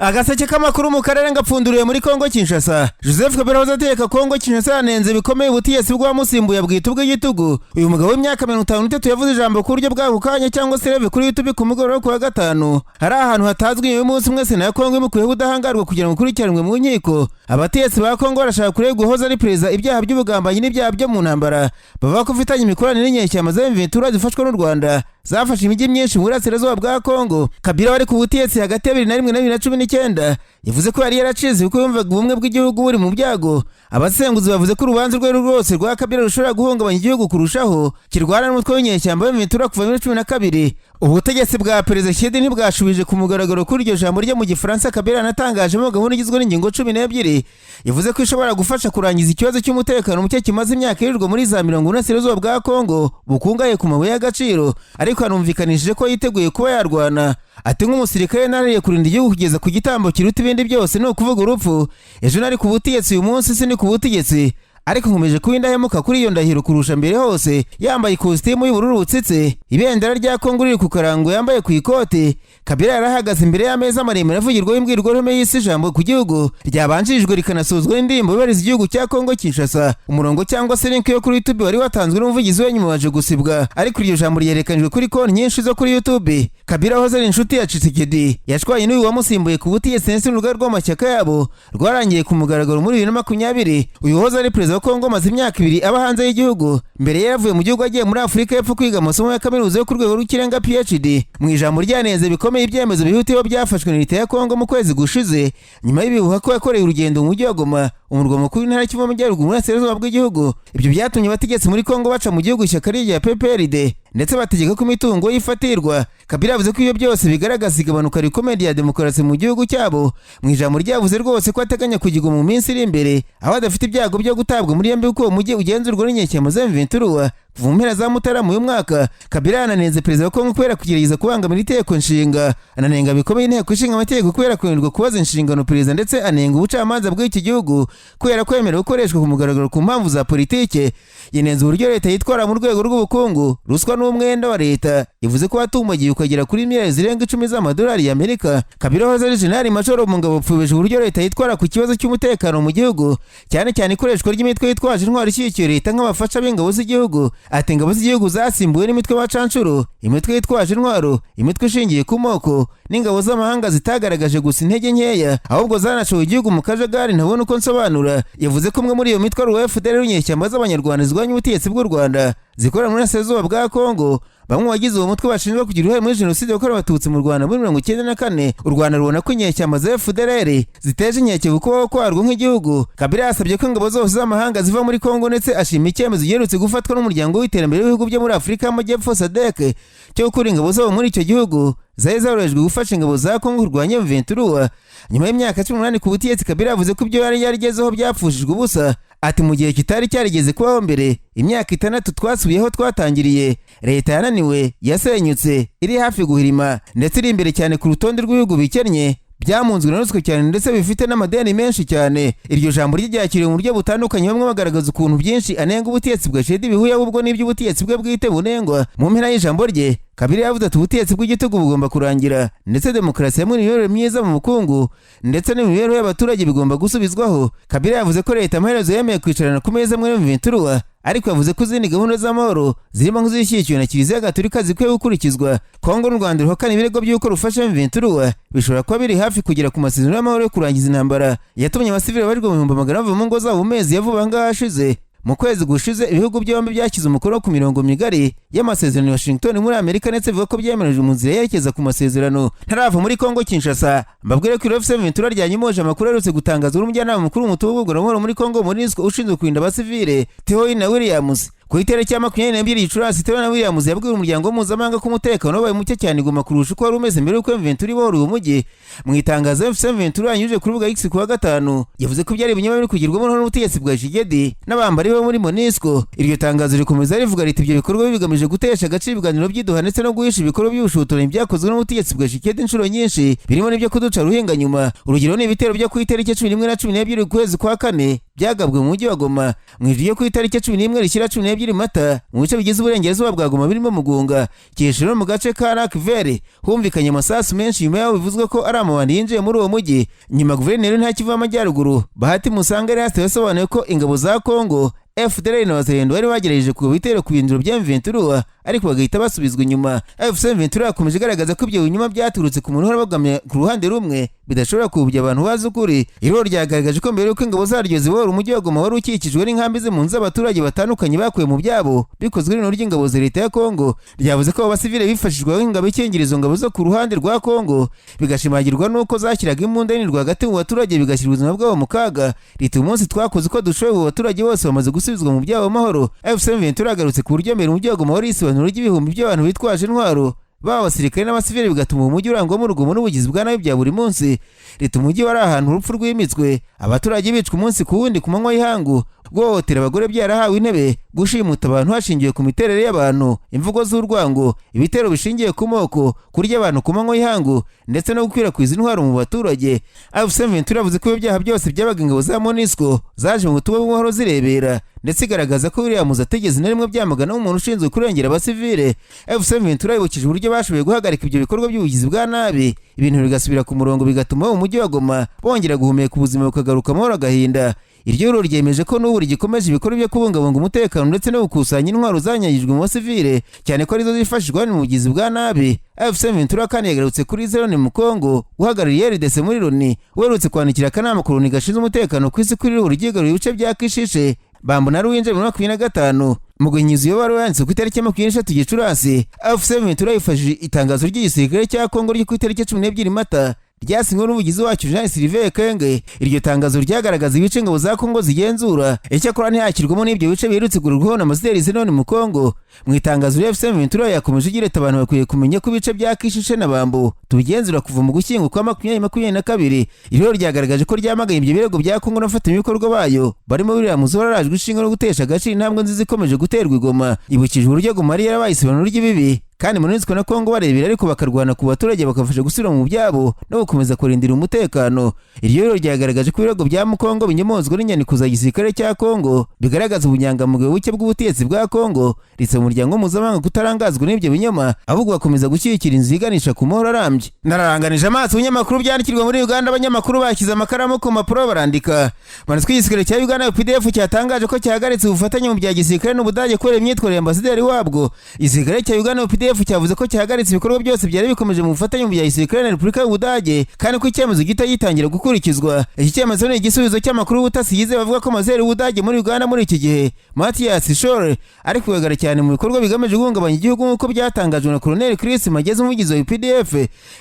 Agaseke k'amakuru mu karere ngapfunduriye muri Kongo Kinshasa. Joseph Kabila wazateka Kongo Kinshasa yanenze bikomeye ubutegetsi bw'amusimbuye bwita ubw'igitugu. Uyu mugabo w'imyaka 53 yavuze ijambo ku buryo bwa kukanya cyangwa se reve kuri YouTube ku mugoroba ku wa gatanu. Hari ahantu hatazwi uyu munsi mwese na Kongo imukuye ubudahangarwa kugira ngo kurikiranwe mu nkiko. Abategetsi ba Kongo barashaka kuregwa guhoza ari perezida ibyaha by'ubugambanyi n'ibyaha byo mu ntambara. Bava ko ufitanye imikoranire n'inyeshyamba z'M23 zifashwe n'u Rwanda. Zafashe imijyi myinshi mu burasirazuba bwa Kongo. Kabila wari ku butegetsi hagati ya 2001 na 2019 yavuze ko yari yaracize kuko yumvaga ubumwe bw'igihugu buri mu byago. Abasenguzi bavuze ko urubanza rwe rwose rwa Kabila rushobora guhungabanya igihugu kurushaho, kirwana n'umutwe w'inyeshyamba w'M23 kuva muri 2012. Ubutegetsi bwa perezida Tshisekedi ntibwashubije ku mugaragaro kuri iryo jambo ryo mu Gifaransa Kabila yanatangajemo gahunda igizwe n'ingingo 12. Yavuze ko ishobora gufasha kurangiza ikibazo cy'umutekano muke kimaze imyaka irirwa muri za 40 burasirazuba bwa Kongo bukungaye ku mabuye y'agaciro, ariko anumvikanishije ko yiteguye kuba yarwana. Ati nk'umusirikare narariye kurinda igihugu kugeza ku gitambo kiruta ibindi byose no kuvuga urupfu. Ejo nari ku butegetsi, uyu munsi sini ku butegetsi, ariko nkomeje kuwindahemuka kuri iyo ndahiro kurusha mbere hose. Yambaye ikositimu y'ubururu butsitse, ibendera rya Kongo riri ku karango yambaye ku ikote. Kabila yarahagaze imbere y'ameza maremare avugirwaho imbwirwaruhame y'isi ijambo ku gihugu ryabanjirijwe rikanasozwa n'indirimbo ibariza igihugu cya Kongo Kinshasa. Umurongo cyangwa se link yo kuri YouTube wari watanzwe n'umuvugizi we nyuma waje gusibwa, ariko iryo jambo ryerekanijwe kuri konti nyinshi zo kuri YouTube. Kabila wahoze ari inshuti ya Tshisekedi yashwanye n'uyu wamusimbuye ku butegetsi ndetse n'urugaga rw'amashyaka yabo rwarangiye ku mugaragaro muri 2020. Uyu wahoze ari perezida wa Kongo maze imyaka 2 aba hanze y'igihugu. Mbere yaravuye mu gihugu agiye muri Afurika y'Epfo kwiga amasomo ya kaminuza yo ku rwego rw'ikirenga PhD. Mu ijambo ryanenze bikomeye ibyemezo bihutiyeho byafashwe na leta ya Kongo mu kwezi gushize nyuma y'ibihuha ko yakoreye urugendo mu mujyi wa Goma, umurwa mukuru w'intara y'Kivu y'Amajyaruguru mu burasirazuba bw'igihugu. Ibyo byatumye abategetsi muri Kongo baca mu gihugu ishyaka rya PPRD ndetse bategeka ko imitungo yifatirwa. Kabila yavuze ko iyo byose bigaragaza igabanuka rikomeye rya demokarasi mu gihugu cyabo. Mu ijambo ryavuze rwose ko ateganya kugirwa mu minsi iri imbere aho adafite ibyago byo gutabwa muri yombi kuko uwo mujyi ugenzurwa n'inyeshyamba z'M23 kuva mu mpera za Mutarama uyu mwaka. Kabila yananenze perezida wa Kongo kubera kugerageza kubangamira itegeko nshinga, ananenga bikomeye inteko ishinga amategeko kubera kunanirwa kubaza inshingano perezida, ndetse anenga ubucamanza bw'iki gihugu kubera kwemera gukoreshwa ku mugaragaro ku mpamvu za politike. Yenenze uburyo leta yitwara mu rwego rw'ubukungu, ruswa n'umwenda wa leta. Yavuze ko watumbagiye ukagera kuri miliyari zirenga 10 z'amadolari y'Amerika. Kabila wahoze ari Jenerali Majoro mu ngabo pfubeje uburyo leta yitwara ku kibazo cy'umutekano mu gihugu, cyane cyane ikoreshwa ry'imitwe yitwaje intwaro ishyigikiye leta nk'abafasha b'ingabo z'igihugu. Ati ingabo z'igihugu zasimbuwe n'imitwe y'abacancuro, imitwe yitwaje intwaro, imitwe ishingiye ku moko n'ingabo z'amahanga zitagaragaje gusa intege nkeya, ahubwo zanashoye igihugu mu kajagari ntabona uko nsobanura. Yavuze ko umwe muri iyo mitwe ari FDL w'inyeshyamba z'abanyarwanda zirwanya ubutegetsi bw'u Rwanda zikorera muri burasirazuba bwa Kongo. Bamwe wagize uwo mutwe bashinjwa kugira uruhare muri jenoside yakorewe abatutsi mu Rwanda muri 1994. U Rwanda rubona ko inyeshyamba za FDL ziteje inkeke kuko kwarwo nk'igihugu. Kabila yasabye ko ingabo zose z'amahanga ziva muri Kongo, ndetse ashima icyemezo giherutse gufatwa n'umuryango w'iterambere w'ibihugu byo muri Afurika y'Amajyepfo SADC cyo gukura ingabo zabo muri icyo gihugu zari zarorejwe gufasha ingabo za Kongo kurwanya M23. Nyuma y'imyaka 18 ku butegetsi, Kabila yavuze ko ibyo yari yarigezeho byapfushijwe ubusa. Ati mu gihe kitari cyarigeze kubaho mbere, imyaka 6 twasubiyeho twatangiriye, leta yananiwe, yasenyutse, iri hafi guhirima, ndetse iri imbere cyane ku rutonde rw'ibihugu bikennye, byamunzwe na ruswa cyane ndetse bifite n'amadeni menshi cyane. Iryo jambo ryakiriwe mu buryo butandukanye, bamwe bagaragaza ukuntu byinshi anenga ubutegetsi bwa Tshisekedi bihuye ahubwo n'iby'ubutegetsi bwe bwite bunengwa. Mu mpera y'ijambo rye, Kabila yavuze ati ubutegetsi bw'igitugu bugomba kurangira, ndetse demokarasi hamwe n'imiyoborere myiza mu bukungu ndetse n'imibereho y'abaturage bigomba gusubizwaho. Kabila yavuze ko leta amaherezo yemeye kwicarana ku meza muri M23, ariko yavuze ko izindi gahunda z'amahoro zirimo nk'izishyigikiwe na Kiliziya Gatolika zikwiye gukurikizwa. Kongo n'u Rwanda ruhakana ibirego by'uko rufasha M23 bishobora kuba biri hafi kugera ku masezerano y'amahoro yo kurangiza intambara yatumye abasivili barirwa mu 100 bava mu ngo zabo mu mezi ya vuba ngaha ashize. Mu kwezi gushize ibihugu byombi byashyize umukono ku mirongo migari y'amasezerano ya Washington muri Amerika, ndetse bivuga ko byemereje mu nzira yerekeza ku masezerano. Ntarava muri Kongo Kinshasa, mbabwire ko M23 ryanyimoje amakuru yarutse gutangaza umujyanama mukuru w'umutubu muri Kongo MONUSCO ushinzwe kurinda abasivile Twahirwa Williams. Ku itariki ya 22 Gicurasi, Twahirwa Williams yabwiye umuryango mpuzamahanga ko umutekano wabaye muke cyane Goma kurusha uko wari umeze mbere y'uko M23 ibohora uwo mujyi. Mu itangazo M23 yanyujije ku rubuga X ku wa gatanu, yavuze ko byari ibinyoma biri kugirwamo n'ubutegetsi bwa Tshisekedi n'abambari bo muri MONUSCO. Iryo tangazo rikomeza rivuga riti ibyo bikorwa bigamije gutesha agaciro ibiganiro by'iduha ndetse no guhisha ibikorwa by'ubushotoranyi byakozwe n'ubutegetsi bwa Tshisekedi inshuro nyinshi, birimo n'ibyo kuduca ruhinga nyuma. Urugero ni ibitero byo ku itariki 11 na 12 ukwezi kwa kane byagabwe mu mujyi wa Goma mu ijoro ryo ku itariki 11 rishyira 12 Mata mu bice bigize uburengerazuba bwa Goma birimo Mugunga Kishiro mu gace ka Rakvere humvikanye amasasu menshi nyuma yaho bivuzwe ko ari amabandi yinjiye muri uwo mujyi. Nyuma guverineri nta kiva amajyaruguru Bahati Musangari yasobanuye ko ingabo za Kongo FDLR na Wazalendo bari bagerageje ku bitero ku bindiro bya M23 ariko bagahita basubizwa inyuma. M23 yakomeje igaragaza ko ibyo binyuma byaturutse ku muntu warabagamye ku ruhande rumwe bidashobora kubujya abantu bazi ukuri. Iroro ryagaragaje ko mbere yuko ingabo zaryo zibohora umujyi wa Goma wari ukikijwe n'inkambi z'impunzi z'abaturage batandukanye bakuye mu byabo bikozwe n'irino ry'ingabo za leta ya Kongo, ryavuze ko abasivile bifashishwa ingabo ikingirizo ngabo zo ku ruhande rwa Kongo bigashimagirwa nuko zashyiraga imbunda nini rwagati mu baturage bigashyira ubuzima bwabo mu kaga. Rita umunsi twakoze uko dushoboye mu baturage bose bamaze gusubizwa mu byabo amahoro. M23 yagarutse ku buryo mbere umujyi wa Goma wari isobanuro ry'ibihumbi by'abantu bitwaje intwaro baba abasirikare n'abasivili bigatuma umujyi urangwamo urugomo n'ubugizi bwa nabi bya buri munsi. Leta umujyi wari ahantu urupfu rwimitswe, abaturage bicwa umunsi ku wundi ku manywa y'ihangu, guhohotera abagore byarahawe intebe, gushimuta abantu hashingiwe ku miterere y'abantu, imvugo z'urwango, ibitero bishingiye ku moko, kurya abantu ku manywa y'ihangu ndetse no gukwirakwiza intwaro mu baturage. M23 yavuze ko ibyaha byose byabaga ingabo za MONUSCO zaje mu butumwa bw'amahoro zirebera ndetse igaragaza ko biriya muzategeze na rimwe byamagana umuntu ushinzwe kurengera abasivile. M23 yibukije uburyo bashoboye guhagarika ibyo bikorwa by'ubugizi bwa nabi, ibintu bigasubira ku murongo bigatuma umujyi wa Goma bongera guhumeka ubuzima bukagaruka amahoro agahinda. Iryo rero ryemeje ko n'ubu rigikomeje ibikorwa byo kubungabunga umutekano ndetse no gukusanya intwaro zanyagijwe mu basivile cyane ko arizo zifashishwa mu bugizi bwa nabi. M23 kandi yagarutse kuri Zerone mu Kongo uhagarariye RDC muri Loni werutse kwandikira akanama ku Loni gashinzwe umutekano ku isi kuri rwo ryigaruriye ibice bya Kishishe Bambo na Ruwinje mu 2025 mu guhinyiza iyo bari yanditse ku itariki 23 Gicurasi. M23 yifashishije itangazo ry'igisirikare cya Kongo ryo ku itariki 12 Mata ryasinywe n'umugizi wacyo Jean Sylvain Kenge. Iryo tangazo ryagaragaza ibice ingabo za Kongo zigenzura, icyakora ntihakirwamo n'ibyo bice biherutse gururwaho na Ambasaderi zirimo mu Kongo. Mu itangazo rya M23 yakomeje igira ati abantu bakwiye kumenya ko ibice bya Kishishe na Bambo tubigenzura kuva mu gushyingo kwa 2022. Iryo ryagaragaje ko ryamagaye ibyo birego bya Kongo n'abafatanyabikorwa bayo barimo biriya muzora rajwe ishinga no gutesha agaciro intambwe nziza ikomeje guterwa i Goma. Ibukije uburyo Goma yari yarabaye isobanuro ry'ibibi kandi MONUSCO na Kongo barebera ariko bakarwana ku baturage bakafasha gusubira mu byabo no gukomeza kurindira umutekano. Iryo rero ryagaragaje ko ibirego bya Kongo binyemozwa n'inyandiko za gisirikare cya Kongo bigaragaza ubunyangamugayo buke bw'ubutegetsi bwa Kongo, ndetse umuryango mpuzamahanga kutarangazwa n'ibyo binyoma ahubwo bakomeza gushyigikira inzira iganisha ku mahoro arambye. Nararanganije amaso ibinyamakuru byandikirwa muri Uganda. Abanyamakuru bashyize amakaramu ku mpapuro barandika. Manitswe igisirikare cya Uganda PDF cyatangaje ko cyahagaritse ubufatanye mu bya gisirikare n'Ubudage kubera imyitwarire ya Ambasaderi wabwo. Igisirikare cya Uganda PDF cyavuze ko cyahagaritse ibikorwa byose byari bikomeje mu bufatanye mu bya gisirikare na Repubulika y'Ubudage kandi ko icyemezo gitangira gukurikizwa. Iki cyemezo ni igisubizo cy'amakuru y'ubutasi yize bavuga ko Ambasaderi w'Ubudage muri Uganda muri iki gihe Matthias Scholl ari kugaragara cyane mu bikorwa bigamije guhungabanya igihugu nk'uko byatangajwe na Colonel Chris Mageze umuvugizi wa PDF.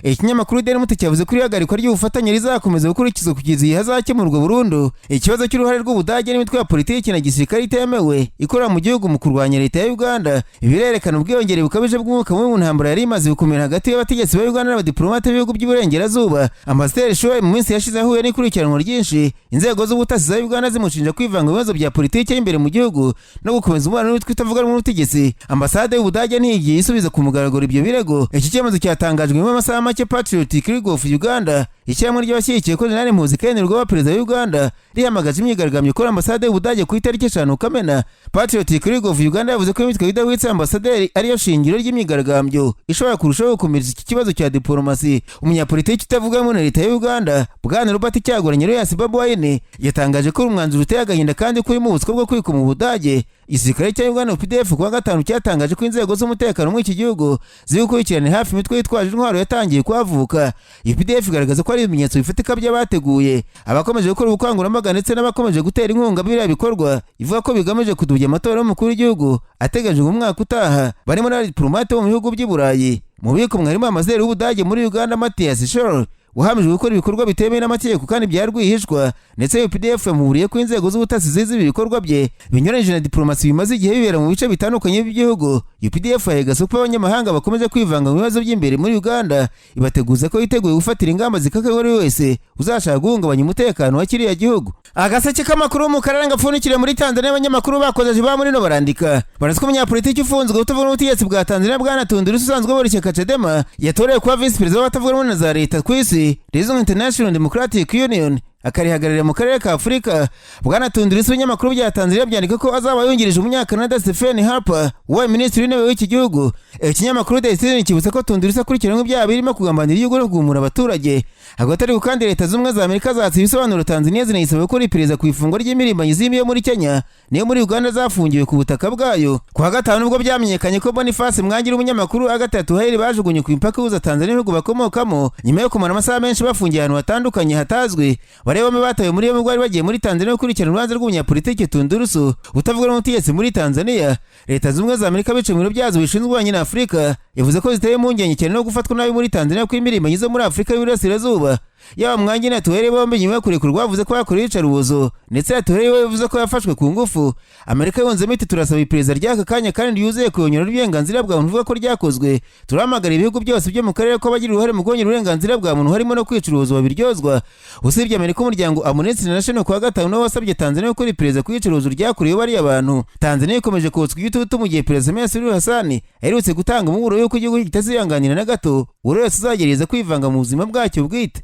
Ikinyamakuru Daily Monitor cyavuze ko ihagarikwa ry'ubufatanye rizakomeza gukurikizwa kugeza igihe hazakemurwa burundu ikibazo cy'uruhare rw'Ubudage n'imitwe ya politiki na gisirikare itemewe ikorera mu gihugu mu kurwanya leta ya Uganda. Birerekana ubwiyongere bukabije bw'umwuka mu ntambara yari imaze gukomera hagati y'abategetsi ba Uganda n'abadiplomate b'ibihugu by'uburengerazuba. Ambasaderi Scholl mu minsi yashize ahuye n'ikurikiranwa ryinshi inzego z'ubutasi za Uganda zimushinja kwivanga mu bibazo bya politiki y'imbere mu gihugu no gukomeza umubano n'utwe itavuga rumwe n'ubutegetsi. Ambasade y'Ubudage ntigiye isubiza ku mugaragaro ibyo birego. Iki cyemezo cyatangajwe mu masaha make Patriotic League of Uganda, ishyirahamwe ry'abashyigikiye ko Jenerali Muhoozi rwa perezida wa Uganda rihamagaje imyigaragambyo kuri Ambasade y'Ubudage ku itariki 5 Kamena. Patriotic League of Uganda yavuze ko imitwe idahwitse Ambasaderi ariyo shingiro ry'imyigaragambyo ishobora kurushaho gukomeretsa iki kibazo cya diplomasi. Umunyapolitiki utavuga mu leta ya Uganda Bwana Robert Kyagulanyi Bobi yatangaje ko umwanzuro uteye agahinda kandi kuri mu buswa bwo kwikoma mu Budage. Igisirikare cya Uganda PDF kuwa 5 cyatangaje ko inzego z'umutekano mu iki gihugu ziri gukurikirana hafi imitwe yitwaje intwaro yatangiye kwavuka. PDF igaragaza ko ari ibimenyetso bifatika by'abateguye abakomeje gukora ubukangurambaga ndetse n'abakomeje gutera inkunga biriya bikorwa ivuga ko bigamije kudubya amatora y'umukuru w'igihugu ateganyijwe mu mwaka utaha. Barimo n'abadiplomate bo mu bihugu by'i Burayi. Mu biko mwarimo Ambasaderi w'Ubudage muri Uganda Matthias Scholl wahamijwe gukora ibikorwa bitemewe n'amategeko kandi byarwihishwa, ndetse PDF yamuburiye ko inzego z'ubutasi zizi ibikorwa bye binyuranyije na diplomasi bimaze igihe bibera mu bice bitandukanye by'igihugu. PDF yahegase ko abanyamahanga bakomeje kwivanga mu bibazo by'imbere muri Uganda, ibateguza ko yiteguye gufatira ingamba zikakaye buri wese uzashaka guhungabanya umutekano wa kiriya gihugu. Agaseke k'amakuru mu Karere gapfunikire muri Tanzania. Abanyamakuru bakoze ba muri no barandika baraziko umunyapolitiki ufunzwe utavuga n'ubutegetsi bwa Tanzania Bwana Tundu Lissu usanzwe buri shyaka Chadema yatorewe kuba vice president w'abatavuga rumwe na za leta ku isi rizwi International Democratic Union akarihagararira mu karere ka Afurika. Bwana Tundulisu w'inyamakuru bya Tanzania byandika ko azaba yungirije umunyakanada Stephen Harper wa minisitiri w'intebe w'iki gihugu. Ikinyamakuru The Citizen kibuza ko Tundulisu akurikiranwe ibyaha birimo kugambanira igihugu no kugumura abaturage. Hagati ariko kandi Leta z'Ubumwe za Amerika zatse ibisobanuro Tanzania zinayisaba gukora iperereza ku ifungwa ry'impirimbanyi zirimo muri Kenya niyo muri Uganda zafungiwe ku butaka bwayo. Kuwa gatanu nubwo byamenyekanye ko Boniface Mwangira umunyamakuru Agathe Twahirwa bajugunye ku impaka ihuza Tanzania n'ibihugu bakomokamo nyuma yo kumara amasaha menshi bafungiye ahantu hatandukanye hatazwi. Bari bombi batawe muri yombi bari bagiye muri Tanzania gukurikirana urubanza rw'umunyapolitiki Tundulisu utavuga n'umutegetsi muri Tanzania. Leta z'Ubumwe za Amerika bice mu biro byazo bishinzwe ububanyi na Afurika yavuze ko ziteye impungenge cyane no gufatwa nabi muri Tanzania kw'impirimbanyi zo muri Afurika y'Iburasirazuba. Yaba Mwangira na Twahirwa bombi nyuma yo kurekurwa bavuze ko yakorewe iyicarubozo ndetse na Twahirwa yavuze ko yafashwe ku ngufu. Amerika yunzemo iti turasaba iperereza ry'aka kanya kandi ryuzuye ku yonyora ry'uburenganzira bwa muntu uvuga ko ryakozwe. Turahamagara ibihugu byose byo mu karere ko bagira uruhare mu kongera uburenganzira bwa muntu harimo no kwica urubozo babiryozwa. Usibye Amerika, umuryango Amnesty International kuwa gatanu nawo wasabye Tanzania gukora iperereza ku iyicarubozo ryakorewe bariya bantu. Tanzania ikomeje kotswa igitutu mu gihe Perezida Samia Suluhu Hassan aherutse gutanga umuburo yuko igihugu kitazihanganira na gato buri wese uzagerageza kwivanga mu buzima bwacyo bwite.